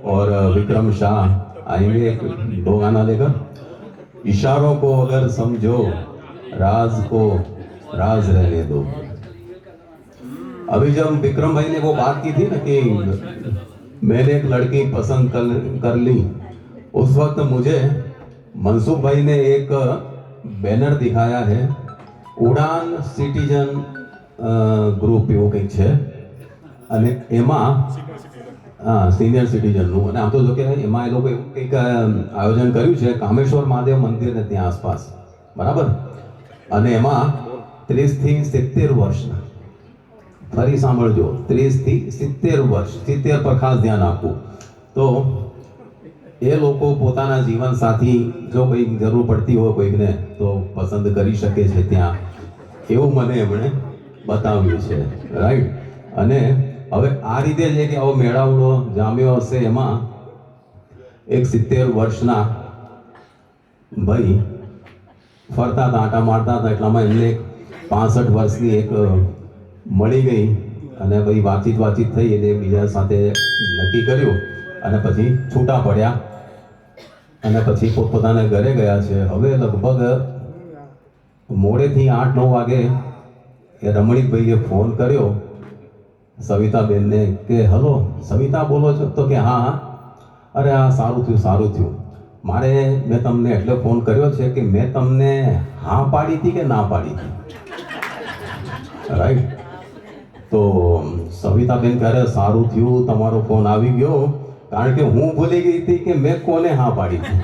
और विक्रम शाह आएंगे 2 गाना लेकर। इशारों को अगर समझो, राज को राज रहने दो। अभी जब विक्रम भाई ने वो बात की थी ना कि मैंने एक लड़की पसंद कर ली, उस वक्त मुझे मनसुख भाई ने एक बैनर दिखाया है, उड़ान सिटीजन ગ્રુપ એવું કંઈક છે, અને એમાં સિનિયર સિટીઝનનું, અને આમ તો જો કે એમાં એ લોકો એવું કંઈક આયોજન કર્યું છે કામેશ્વર મહાદેવ મંદિરને ત્યાં આસપાસ, બરાબર, અને એમાં 30 થી 70 વર્ષના, ફરી સાંભળજો, 30 થી 70 વર્ષ, 70 પર ખાસ ધ્યાન આપવું. તો એ લોકો પોતાના જીવન સાથી જો કંઈક જરૂર પડતી હોય કોઈકને તો પસંદ કરી શકે છે ત્યાં, એવું મને એમણે બતાવ્યું છે, રાઈટ. અને હવે આ રીતે જે કે આવો મેળાવડો જામ્યો હશે, એમાં એક 70 વર્ષના ભાઈ ફરતા હતા, આંટા મારતા હતા, એટલામાં એમને એક 65 વર્ષની એક મળી ગઈ, અને ભાઈ વાતચીત થઈ, એટલે બીજા સાથે નક્કી કર્યું, અને પછી છૂટા પડ્યા, અને પછી પોતપોતાના ઘરે ગયા છે. હવે લગભગ મોડેથી 8-9 વાગે એ રમણીકભાઈએ ફોન કર્યો સવિતાબેનને કે હલો સવિતા બોલો છો? તો કે હા હા, અરે આ સારું થયું, મારે મેં તમને એટલે ફોન કર્યો છે કે મેં તમને હા પાડી હતી કે ના પાડી હતી, રાઈટ. તો સવિતાબેન કહે સારું થયું તમારો ફોન આવી ગયો, કારણ કે હું ભૂલી ગઈ હતી કે મેં કોને હા પાડી હતી.